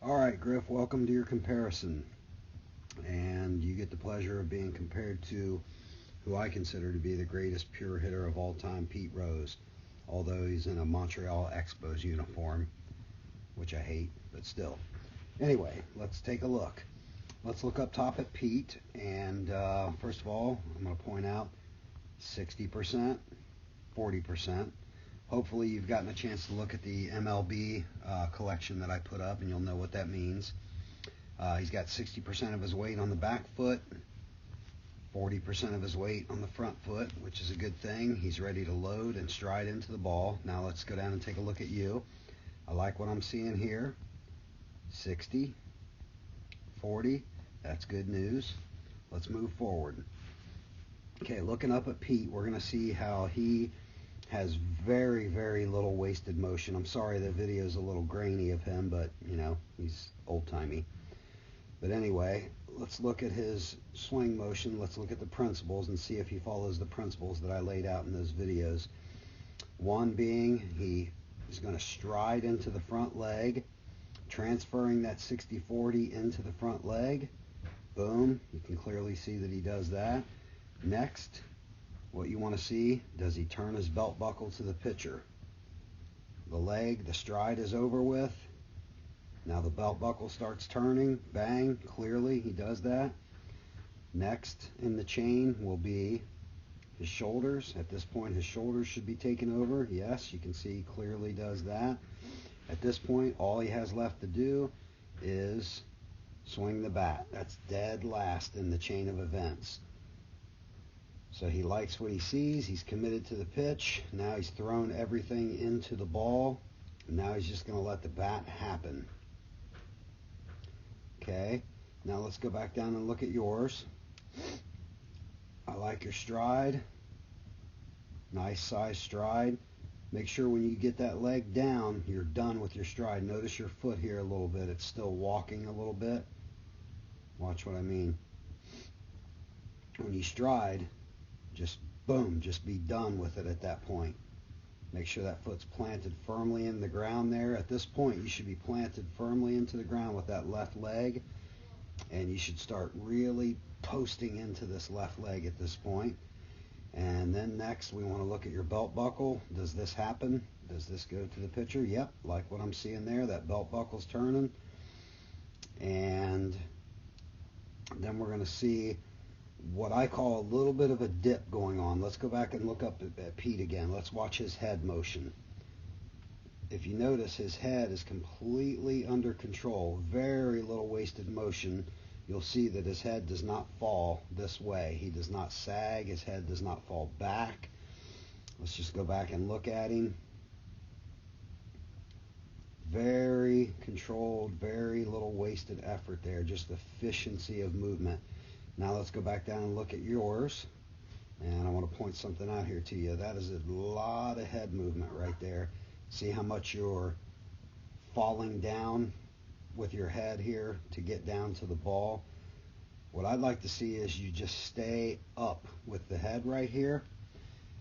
Alright, Griff, welcome to your comparison. And you get the pleasure of being compared to who I consider to be the greatest pure hitter of all time, Pete Rose. Although he's in a Montreal Expos uniform, which I hate, but still. Anyway, let's take a look. Let's look up top at Pete. And first of all, I'm going to point out 60%, 40%. Hopefully you've gotten a chance to look at the MLB collection that I put up, and you'll know what that means. He's got 60% of his weight on the back foot, 40% of his weight on the front foot, which is a good thing. He's ready to load and stride into the ball. Now let's go down and take a look at you. I like what I'm seeing here. 60, 40, that's good news. Let's move forward. Okay, looking up at Pete, we're going to see how he has very, very little wasted motion. I'm sorry the video is a little grainy of him, but, he's old-timey. But anyway, let's look at his swing motion. Let's look at the principles and see if he follows the principles that I laid out in those videos. One being he is going to stride into the front leg, transferring that 60-40 into the front leg. Boom. You can clearly see that he does that. Next, what you want to see, does he turn his belt buckle to the pitcher? The stride is over with. Now the belt buckle starts turning. Bang, clearly he does that. Next in the chain will be his shoulders. At this point, his shoulders should be taken over. Yes, you can see he clearly does that. At this point, all he has left to do is swing the bat. That's dead last in the chain of events. So he likes what he sees. He's committed to the pitch. Now he's thrown everything into the ball. Now he's just going to let the bat happen. Okay, now let's go back down and look at yours. I like your stride. Nice size stride. Make sure when you get that leg down, you're done with your stride. Notice your foot here a little bit. It's still walking a little bit. Watch what I mean. When you stride, just boom, just be done with it at that point. Make sure that foot's planted firmly in the ground there. At this point, you should be planted firmly into the ground with that left leg, and you should start really posting into this left leg at this point. And then next, we want to look at your belt buckle. Does this happen? Does this go to the pitcher? Yep, like what I'm seeing there. That belt buckle's turning. And then we're going to see what I call a little bit of a dip going on. Let's go back and look up at Pete again. Let's watch his head motion. If you notice, his head is completely under control. Very little wasted motion. You'll see that his head does not fall this way. He does not sag. His head does not fall back. Let's just go back and look at him. Very controlled, very little wasted effort there. Just efficiency of movement. Now let's go back down and look at yours. And I want to point something out here to you. That is a lot of head movement right there. See how much you're falling down with your head here to get down to the ball. What I'd like to see is you just stay up with the head right here.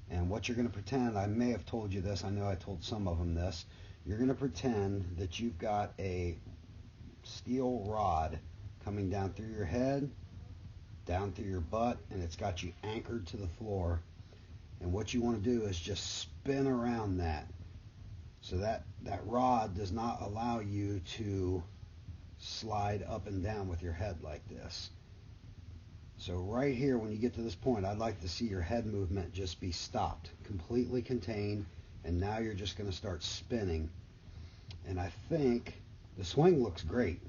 And what you're going to pretend, I may have told you this, I know I told some of them this, you're going to pretend that you've got a steel rod coming down through your head, down through your butt, and it's got you anchored to the floor. And what you want to do is just spin around that. So that rod does not allow you to slide up and down with your head like this. So right here, when you get to this point, I'd like to see your head movement just be stopped, completely contained, and now you're just going to start spinning. And I think the swing looks great.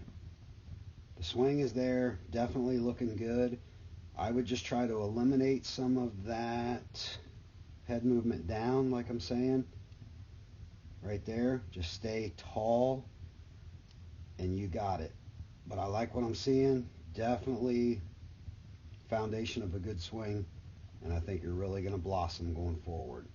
The swing is there, definitely looking good. I would just try to eliminate some of that head movement down, like I'm saying. Right there, just stay tall, and you got it. But I like what I'm seeing. Definitely foundation of a good swing, and I think you're really going to blossom going forward.